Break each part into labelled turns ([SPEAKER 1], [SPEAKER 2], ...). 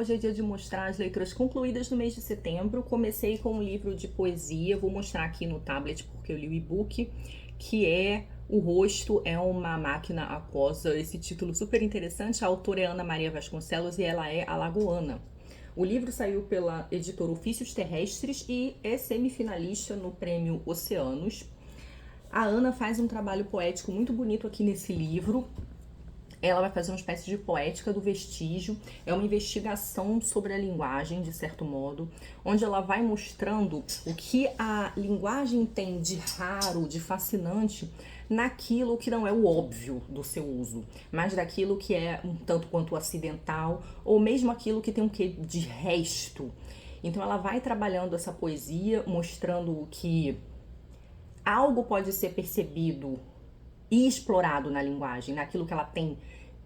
[SPEAKER 1] hoje é dia de mostrar as leituras concluídas no mês de setembro. Comecei com um livro de poesia, vou mostrar aqui no tablet porque eu li o e-book, que é O Rosto é uma Máquina Aquosa. Esse título super interessante, a autora é Ana Maria Vasconcelos e ela é alagoana. O livro saiu pela editora Ofícios Terrestres e é semifinalista no prêmio Oceanos. A Ana faz um trabalho poético muito bonito aqui nesse livro. Ela vai fazer uma espécie de poética do vestígio, é uma investigação sobre a linguagem, de certo modo, onde ela vai mostrando o que a linguagem tem de raro, de fascinante, naquilo que não é o óbvio do seu uso, mas daquilo que é um tanto quanto acidental, ou mesmo aquilo que tem um quê de resto. Então ela vai trabalhando essa poesia, mostrando que algo pode ser percebido e explorado na linguagem, naquilo que ela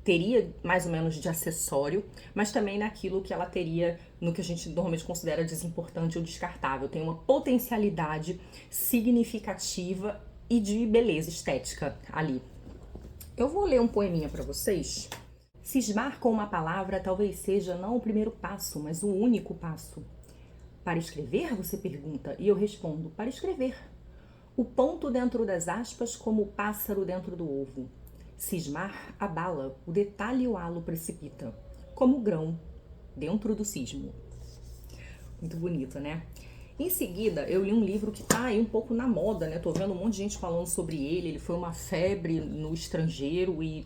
[SPEAKER 1] teria mais ou menos de acessório, mas também naquilo que ela teria no que a gente normalmente considera desimportante ou descartável. Tem uma potencialidade significativa e de beleza estética ali. Eu vou ler um poeminha para vocês. Cismar com uma palavra talvez seja não o primeiro passo, mas o único passo. Para escrever, você pergunta, e eu respondo, para escrever. O ponto dentro das aspas como o pássaro dentro do ovo. Cismar abala, o detalhe o halo precipita, como o grão dentro do cismo. Muito bonito, né? Em seguida, eu li um livro que tá aí um pouco na moda, né? Tô vendo um monte de gente falando sobre ele. Ele foi uma febre no estrangeiro e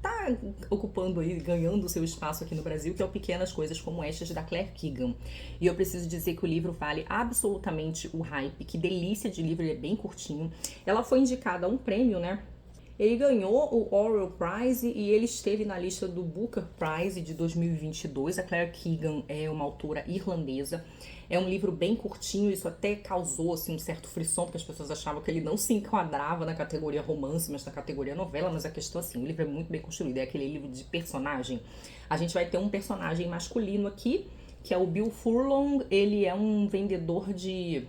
[SPEAKER 1] tá ocupando aí, ganhando seu espaço aqui no Brasil, que é o Pequenas Coisas Como Estas, da Claire Keegan. E eu preciso dizer que o livro vale absolutamente o hype, que delícia de livro, ele é bem curtinho. Ela foi indicada a um prêmio, né? Ele ganhou o Orwell Prize e ele esteve na lista do Booker Prize de 2022. A Claire Keegan é uma autora irlandesa. É um livro bem curtinho, isso até causou assim, um certo frisson, porque as pessoas achavam que ele não se enquadrava na categoria romance, mas na categoria novela. Mas a questão assim, o livro é muito bem construído, é aquele livro de personagem. A gente vai ter um personagem masculino aqui, que é o Bill Furlong. Ele é um vendedor de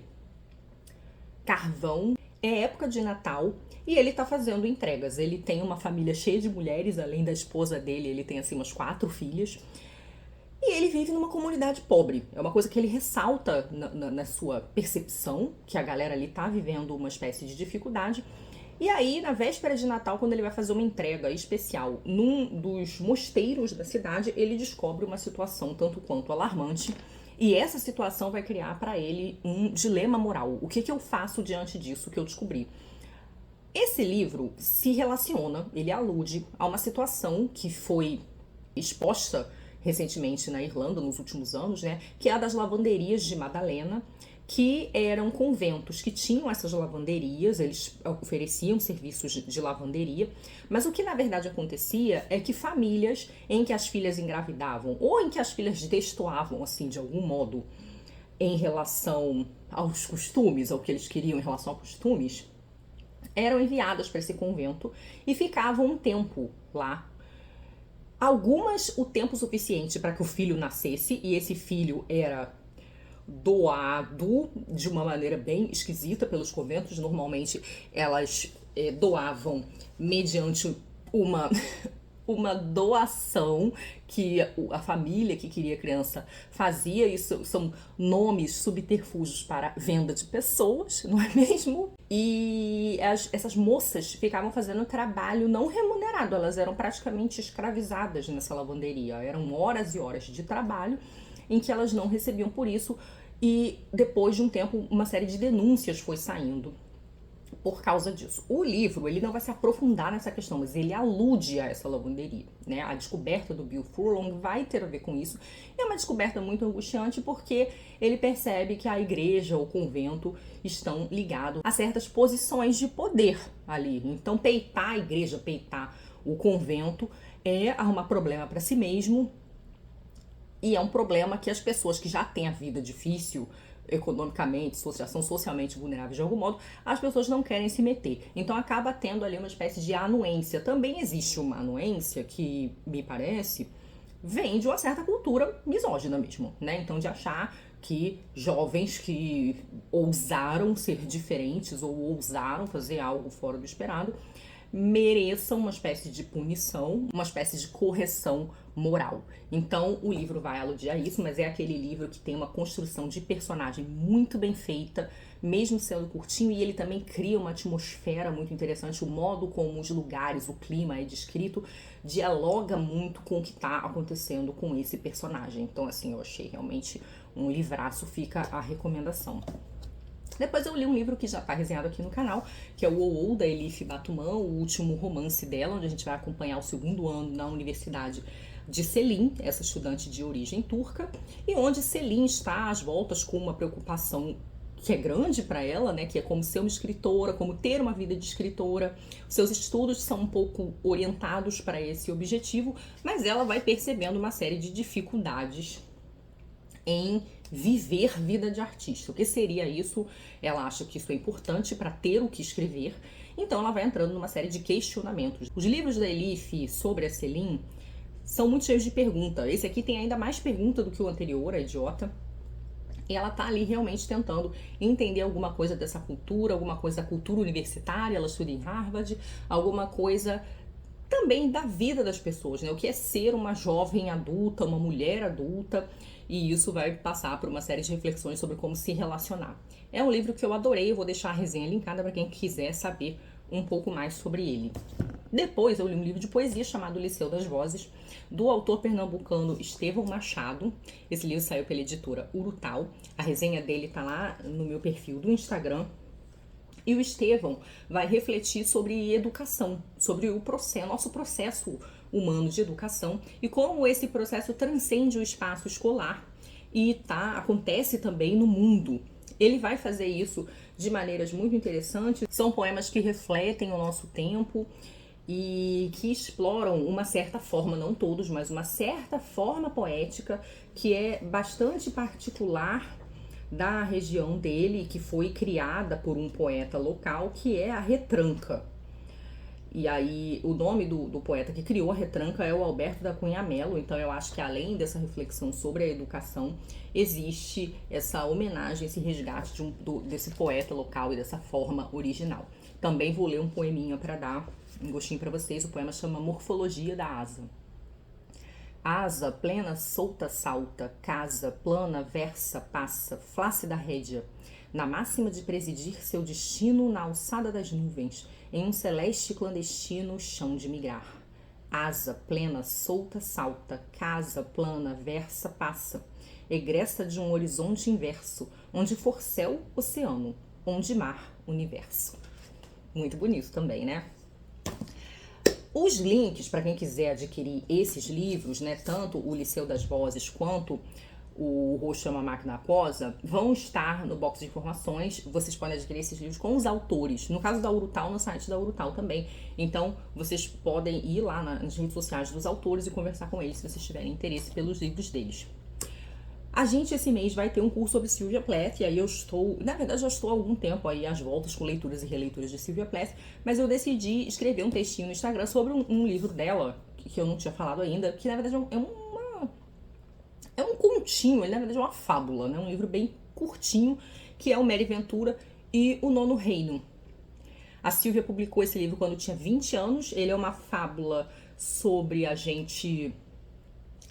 [SPEAKER 1] carvão. É época de Natal e ele tá fazendo entregas. Ele tem uma família cheia de mulheres, além da esposa dele, ele tem assim umas 4 filhas. E ele vive numa comunidade pobre. É uma coisa que ele ressalta na sua percepção, que a galera ali tá vivendo uma espécie de dificuldade. E aí, na véspera de Natal, quando ele vai fazer uma entrega especial num dos mosteiros da cidade, ele descobre uma situação tanto quanto alarmante. E essa situação vai criar para ele um dilema moral. O que eu faço diante disso que eu descobri? Esse livro se relaciona, ele alude a uma situação que foi exposta recentemente na Irlanda, nos últimos anos, né? Que é a das lavanderias de Madalena, que eram conventos que tinham essas lavanderias, eles ofereciam serviços de lavanderia, mas o que na verdade acontecia é que famílias em que as filhas engravidavam ou em que as filhas destoavam assim de algum modo em relação aos costumes, ao que eles queriam em relação aos costumes, eram enviadas para esse convento e ficavam um tempo lá. Algumas o tempo suficiente para que o filho nascesse, e esse filho era doado de uma maneira bem esquisita pelos conventos. Normalmente elas doavam mediante uma doação que a família que queria a criança fazia. Isso são nomes, subterfúgios para venda de pessoas, não é mesmo? E essas moças ficavam fazendo trabalho não remunerado, elas eram praticamente escravizadas nessa lavanderia. Eram horas e horas de trabalho em que elas não recebiam por isso, e depois de um tempo uma série de denúncias foi saindo por causa disso. O livro, ele não vai se aprofundar nessa questão, mas ele alude a essa lavanderia, né? A descoberta do Bill Furlong vai ter a ver com isso. É uma descoberta muito angustiante porque ele percebe que a igreja, o convento, estão ligados a certas posições de poder ali. Então, peitar a igreja, peitar o convento é arrumar problema para si mesmo. E é um problema que as pessoas que já têm a vida difícil economicamente, são socialmente vulneráveis de algum modo, as pessoas não querem se meter. Então acaba tendo ali uma espécie de anuência. Também existe uma anuência que, me parece, vem de uma certa cultura misógina mesmo, né? Então de achar que jovens que ousaram ser diferentes ou ousaram fazer algo fora do esperado mereçam uma espécie de punição, uma espécie de correção moral. Então o livro vai aludir a isso, mas é aquele livro que tem uma construção de personagem muito bem feita, mesmo sendo curtinho, e ele também cria uma atmosfera muito interessante. O modo como os lugares, o clima é descrito, dialoga muito com o que está acontecendo com esse personagem. Então, assim, eu achei realmente um livraço, fica a recomendação. Depois eu li um livro que já está resenhado aqui no canal, que é o OO, da Elif Batuman, o último romance dela, onde a gente vai acompanhar o segundo ano na Universidade de Selim, essa estudante de origem turca, e onde Selim está às voltas com uma preocupação que é grande para ela, né, que é como ser uma escritora, como ter uma vida de escritora. Seus estudos são um pouco orientados para esse objetivo, mas ela vai percebendo uma série de dificuldades em viver vida de artista. O que seria isso? Ela acha que isso é importante para ter o que escrever, então ela vai entrando numa série de questionamentos. Os livros da Elif sobre a Selim são muito cheios de pergunta. Esse aqui tem ainda mais pergunta do que o anterior, a Idiota. E ela tá ali realmente tentando entender alguma coisa dessa cultura, alguma coisa da cultura universitária, ela estuda em Harvard, alguma coisa também da vida das pessoas, né? O que é ser uma jovem adulta, uma mulher adulta, e isso vai passar por uma série de reflexões sobre como se relacionar. É um livro que eu adorei, eu vou deixar a resenha linkada para quem quiser saber um pouco mais sobre ele. Depois eu li um livro de poesia chamado Liceu das Vozes, do autor pernambucano Estevão Machado. Esse livro saiu pela editora Urutau. A resenha dele tá lá no meu perfil do Instagram. E o Estevão vai refletir sobre educação, sobre o nosso processo humano de educação e como esse processo transcende o espaço escolar e acontece também no mundo. Ele vai fazer isso de maneiras muito interessantes. São poemas que refletem o nosso tempo e que exploram uma certa forma, não todos, mas uma certa forma poética que é bastante particular da região dele, que foi criada por um poeta local, que é a retranca. E aí, o nome do poeta que criou a retranca é o Alberto da Cunha Mello. Então eu acho que além dessa reflexão sobre a educação, existe essa homenagem, esse resgate desse poeta local e dessa forma original. Também vou ler um poeminha para dar um gostinho para vocês. O poema chama Morfologia da Asa. Asa, plena, solta, salta, casa, plana, versa, passa, flácida rédea, na máxima de presidir seu destino na alçada das nuvens, em um celeste clandestino chão de migrar. Asa, plena, solta, salta, casa, plana, versa, passa, egressa de um horizonte inverso, onde for céu, oceano, onde mar, universo. Muito bonito também, né? Os links para quem quiser adquirir esses livros, né, tanto o Liceu das Vozes quanto o Rosto é uma Máquina Aquosa, vão estar no box de informações. Vocês podem adquirir esses livros com os autores. No caso da Urutau, no site da Urutau também. Então, vocês podem ir lá nas redes sociais dos autores e conversar com eles se vocês tiverem interesse pelos livros deles. A gente esse mês vai ter um curso sobre Sylvia Plath, e aí na verdade já estou há algum tempo aí às voltas com leituras e releituras de Sylvia Plath, mas eu decidi escrever um textinho no Instagram sobre um livro dela, que eu não tinha falado ainda, que na verdade é um continho, ele na verdade é uma fábula, né? Um livro bem curtinho, que é o Mary Ventura e o Nono Reino. A Sylvia publicou esse livro quando tinha 20 anos, ele é uma fábula sobre a gente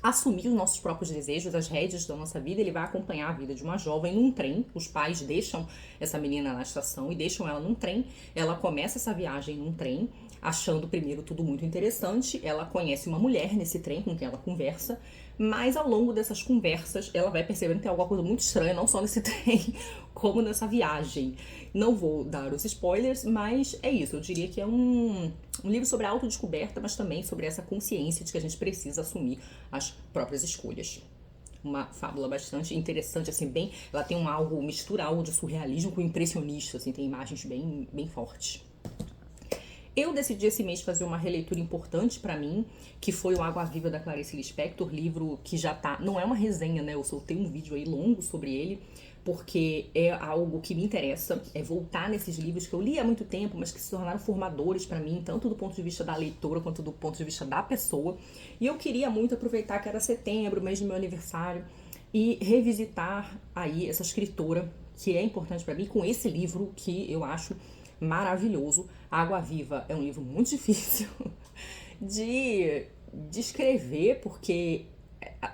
[SPEAKER 1] assumir os nossos próprios desejos, as rédeas da nossa vida. Ele vai acompanhar a vida de uma jovem num trem. Os pais deixam essa menina na estação e deixam ela num trem. Ela começa essa viagem num trem, achando primeiro tudo muito interessante. Ela conhece uma mulher nesse trem com quem ela conversa, mas ao longo dessas conversas ela vai percebendo que tem alguma coisa muito estranha, não só nesse trem, como nessa viagem. Não vou dar os spoilers, mas é isso. Eu diria que é um livro sobre a autodescoberta, mas também sobre essa consciência de que a gente precisa assumir as próprias escolhas. Uma fábula bastante interessante, assim, ela tem mistura algo de surrealismo com impressionista, assim, tem imagens bem fortes. Eu decidi esse mês fazer uma releitura importante pra mim, que foi o Água Viva da Clarice Lispector, livro que já não é uma resenha, né, eu soltei um vídeo aí longo sobre ele, porque é algo que me interessa, é voltar nesses livros que eu li há muito tempo, mas que se tornaram formadores pra mim, tanto do ponto de vista da leitora, quanto do ponto de vista da pessoa, e eu queria muito aproveitar que era setembro, mês do meu aniversário, e revisitar aí essa escritora, que é importante pra mim, com esse livro que eu acho maravilhoso. Água Viva é um livro muito difícil de escrever, porque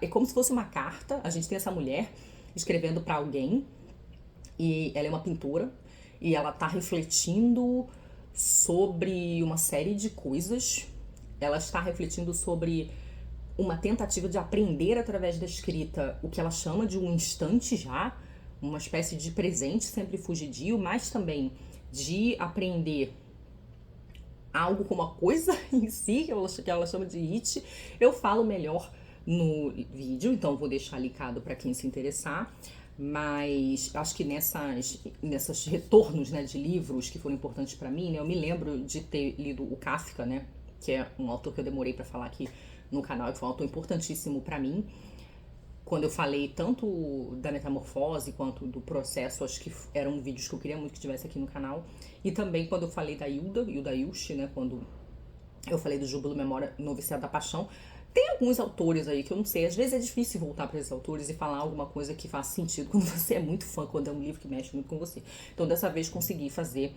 [SPEAKER 1] é como se fosse uma carta. A gente tem essa mulher escrevendo para alguém, e ela é uma pintora, e ela tá refletindo sobre uma série de coisas. Ela está refletindo sobre uma tentativa de aprender através da escrita o que ela chama de um instante já, uma espécie de presente sempre fugidio, mas também de aprender algo como a coisa em si, que ela chama de it. Eu falo melhor no vídeo, então vou deixar linkado para quem se interessar. Mas acho que nessas retornos, né, de livros que foram importantes para mim, né, eu me lembro de ter lido o Kafka, né, que é um autor que eu demorei para falar aqui no canal, que foi um autor importantíssimo para mim. Quando eu falei tanto da metamorfose quanto do processo, acho que eram vídeos que eu queria muito que tivesse aqui no canal. E também quando eu falei da Hilda Ilch, né, quando eu falei do Júbilo Memória no Viciado da Paixão. Tem alguns autores aí que eu não sei, às vezes é difícil voltar para esses autores e falar alguma coisa que faz sentido quando você é muito fã, quando é um livro que mexe muito com você. Então dessa vez consegui fazer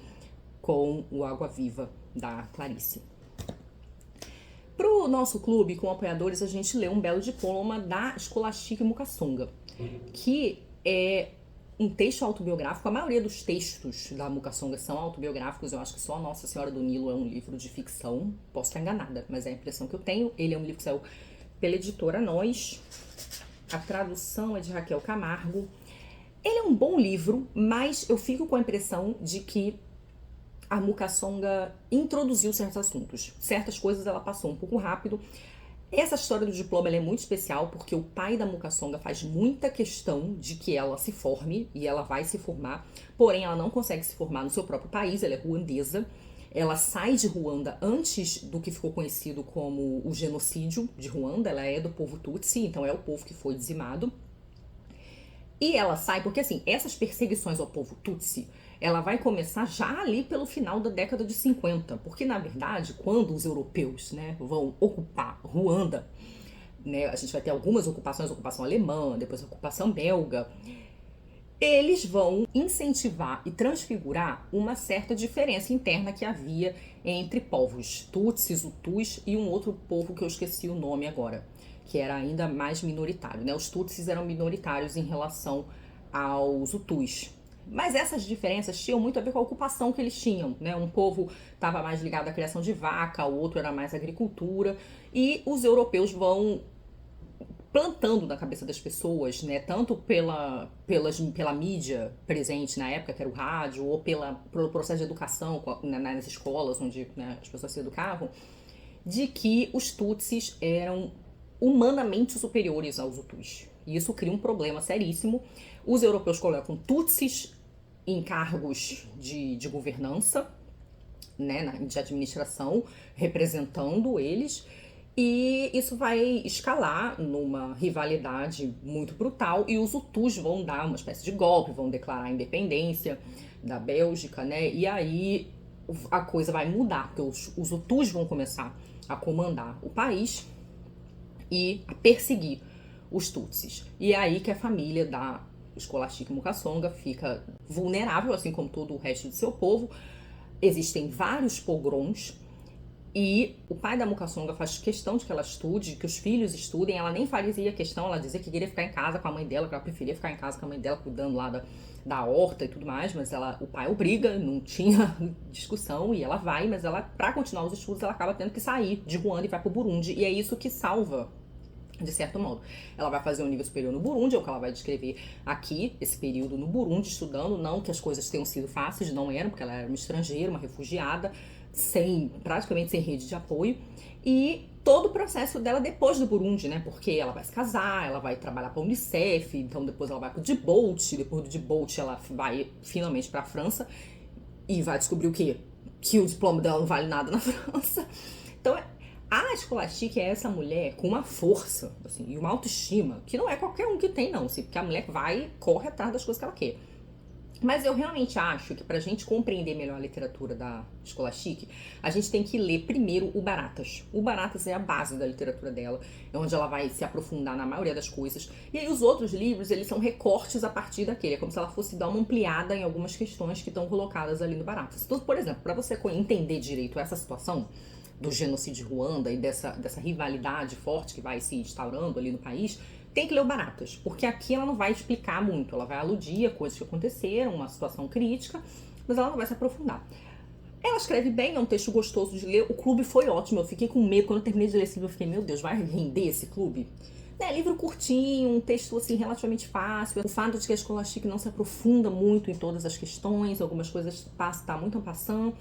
[SPEAKER 1] com o Água Viva, da Clarice. Pro nosso clube, com apoiadores, a gente leu um belo diploma da Scholastic Mukasonga, que é um texto autobiográfico. A maioria dos textos da Mukasonga são autobiográficos. Eu acho que só a Nossa Senhora do Nilo é um livro de ficção. Posso estar enganada, mas é a impressão que eu tenho. Ele é um livro que saiu pela editora Nós. A tradução é de Raquel Camargo. Ele é um bom livro, mas eu fico com a impressão de que a Mukasonga introduziu certos assuntos. Certas coisas ela passou um pouco rápido. Essa história do diploma ela é muito especial porque o pai da Mukasonga faz muita questão de que ela se forme, e ela vai se formar, porém ela não consegue se formar no seu próprio país, ela é ruandesa. Ela sai de Ruanda antes do que ficou conhecido como o genocídio de Ruanda. Ela é do povo Tutsi, então é o povo que foi dizimado. E ela sai porque, assim, essas perseguições ao povo Tutsi, ela vai começar já ali pelo final da década de 50, porque, na verdade, quando os europeus, né, vão ocupar Ruanda, né, a gente vai ter algumas ocupações, ocupação alemã, depois a ocupação belga, eles vão incentivar e transfigurar uma certa diferença interna que havia entre povos Tutsis, Hutus e um outro povo que eu esqueci o nome agora, que era ainda mais minoritário, né? Os Tutsis eram minoritários em relação aos Hutus. Mas essas diferenças tinham muito a ver com a ocupação que eles tinham, né? Um povo estava mais ligado à criação de vaca, o outro era mais agricultura, e os europeus vão plantando na cabeça das pessoas, né? Tanto pela mídia presente na época, que era o rádio, ou pelo processo de educação nas escolas onde, né, as pessoas se educavam, de que os Tutsis eram humanamente superiores aos Hutus. E isso cria um problema seríssimo. Os europeus colocam Tutsis em cargos de governança, né, de administração, representando eles, e isso vai escalar numa rivalidade muito brutal, e os Hutus vão dar uma espécie de golpe, vão declarar a independência da Bélgica, né, e aí a coisa vai mudar, porque os Hutus vão começar a comandar o país e a perseguir os Tutsis. E é aí que a família da Scholastic Mukasonga fica vulnerável, assim como todo o resto de seu povo. Existem vários pogroms e o pai da Mukasonga faz questão de que ela estude, que os filhos estudem. Ela nem fazia questão, ela dizia que queria ficar em casa com a mãe dela, que ela preferia ficar em casa com a mãe dela, cuidando lá da horta e tudo mais, mas o pai obriga, não tinha discussão, e ela vai, mas ela, para continuar os estudos, ela acaba tendo que sair de Ruanda e vai pro Burundi, e é isso que salva, de certo modo. Ela vai fazer um nível superior no Burundi, é o que ela vai descrever aqui, esse período no Burundi, estudando. Não que as coisas tenham sido fáceis, não eram, porque ela era uma estrangeira, uma refugiada, praticamente sem rede de apoio. E todo o processo dela depois do Burundi, né? Porque ela vai se casar, ela vai trabalhar para a Unicef, então depois ela vai para o Djibouti, depois do Djibouti ela vai finalmente para a França e vai descobrir o quê? Que o diploma dela não vale nada na França. Então, a Scholastic é essa mulher com uma força, assim, e uma autoestima, que não é qualquer um que tem, não, assim, porque a mulher vai, corre atrás das coisas que ela quer. Mas eu realmente acho que pra gente compreender melhor a literatura da Scholastic, a gente tem que ler primeiro o Baratas. O Baratas é a base da literatura dela, é onde ela vai se aprofundar na maioria das coisas. E aí os outros livros, eles são recortes a partir daquele, é como se ela fosse dar uma ampliada em algumas questões que estão colocadas ali no Baratas. Então, por exemplo, para você entender direito essa situação do genocídio de Ruanda e dessa rivalidade forte que vai se instaurando ali no país, tem que ler o Baratas, porque aqui ela não vai explicar muito, ela vai aludir a coisas que aconteceram, uma situação crítica, mas ela não vai se aprofundar. Ela escreve bem, é um texto gostoso de ler, o clube foi ótimo, eu fiquei com medo, quando eu terminei de ler esse livro, eu fiquei, meu Deus, vai render esse clube? Livro curtinho, um texto assim relativamente fácil, o fato de que a Scholastic não se aprofunda muito em todas as questões, algumas coisas tá muito passando,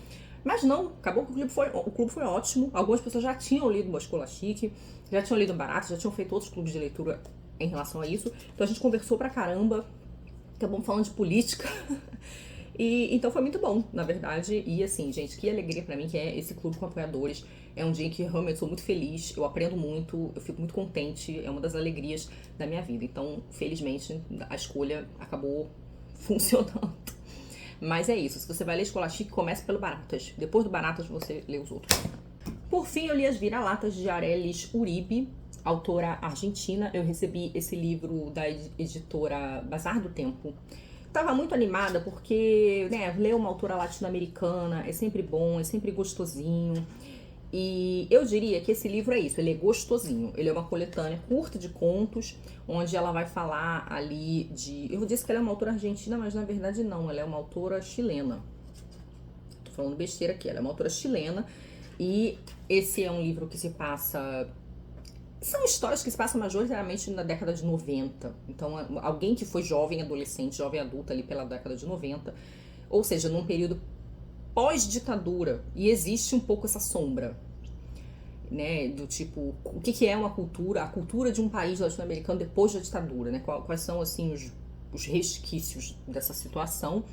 [SPEAKER 1] mas não, acabou que o clube foi ótimo, algumas pessoas já tinham lido o Scholastic, já tinham lido Baratas, já tinham feito outros clubes de leitura em relação a isso. Então a gente conversou pra caramba, acabamos falando de política. E então foi muito bom, na verdade. E assim, gente, que alegria pra mim que é esse clube com apoiadores. É um dia em que eu realmente sou muito feliz, eu aprendo muito, eu fico muito contente, é uma das alegrias da minha vida. Então, felizmente, a escolha acabou funcionando. Mas é isso, se você vai ler Scholastic, comece pelo Baratas. Depois do Baratas, você lê os outros. Por fim, eu li As Vira-Latas de Arelis Uribe, autora argentina. Eu recebi esse livro da editora Bazar do Tempo. Tava muito animada porque, ler uma autora latino-americana é sempre bom, é sempre gostosinho. E eu diria que esse livro é isso, ele é gostosinho. Ele é uma coletânea curta de contos, onde ela vai falar ali de... Eu disse que ela é uma autora argentina, mas na verdade não, ela é uma autora chilena. Tô falando besteira aqui, ela é uma autora chilena. E esse é um livro que se passa... São histórias que se passam majoritariamente na década de 90. Então, alguém que foi jovem adolescente, jovem adulta ali pela década de 90. Ou seja, num período pós-ditadura. E existe um pouco essa sombra, né? Do tipo, o que é uma cultura? A cultura de um país latino-americano depois da ditadura, né? Quais são, assim, os resquícios dessa situação.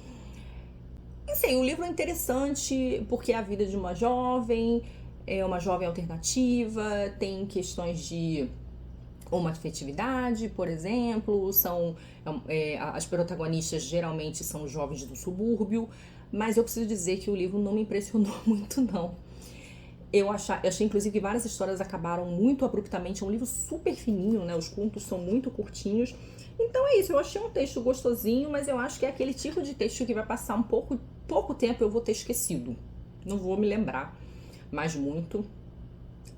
[SPEAKER 1] E, assim, o livro é interessante porque é a vida de uma jovem... É uma jovem alternativa, tem questões de homoafetividade, por exemplo, as protagonistas geralmente são jovens do subúrbio, mas eu preciso dizer que o livro não me impressionou muito, não. Eu achei, inclusive, que várias histórias acabaram muito abruptamente, é um livro super fininho, né? Os contos são muito curtinhos. Então é isso, eu achei um texto gostosinho, mas eu acho que é aquele tipo de texto que vai passar pouco tempo eu vou ter esquecido. Não vou me lembrar mais muito.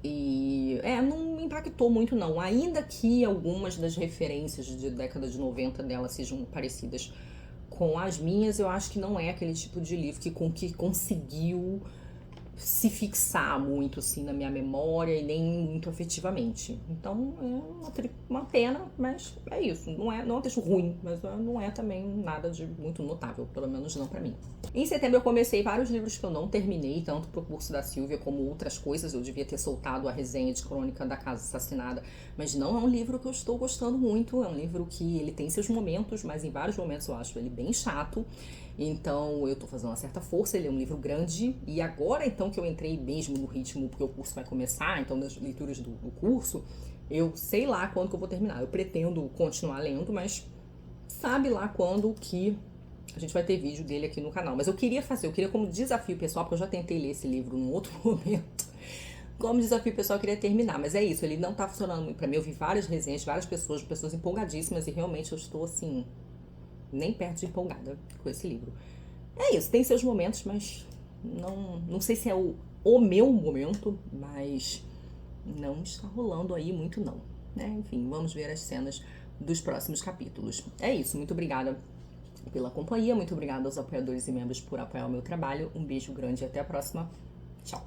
[SPEAKER 1] E não me impactou muito não, ainda que algumas das referências de década de 90 dela sejam parecidas com as minhas, eu acho que não é aquele tipo de livro que conseguiu se fixar muito assim na minha memória e nem muito afetivamente. Então é uma pena, mas é isso. Não é um texto ruim, mas não é também nada de muito notável, pelo menos não pra mim. Em setembro eu comecei vários livros que eu não terminei, tanto pro curso da Silvia como outras coisas. Eu devia ter soltado a resenha de Crônica da Casa Assassinada, mas não é um livro que eu estou gostando muito. É um livro que ele tem seus momentos, mas em vários momentos eu acho ele bem chato. Então eu tô fazendo uma certa força, ele é um livro grande, e agora então que eu entrei mesmo no ritmo, porque o curso vai começar, então das leituras do curso, eu sei lá quando que eu vou terminar. Eu pretendo continuar lendo, mas sabe lá quando que a gente vai ter vídeo dele aqui no canal. Mas eu queria como desafio pessoal, porque eu já tentei ler esse livro num outro momento. Como desafio pessoal, eu queria terminar, mas é isso, ele não tá funcionando muito pra mim. Eu vi várias resenhas, várias pessoas empolgadíssimas, e realmente eu estou assim... nem perto de empolgada com esse livro. É isso, tem seus momentos, mas não sei se é o meu momento, mas não está rolando aí muito não, né? Enfim, vamos ver as cenas dos próximos capítulos. É isso, muito obrigada pela companhia, muito obrigada aos apoiadores e membros por apoiar o meu trabalho. Um beijo grande e até a próxima. Tchau!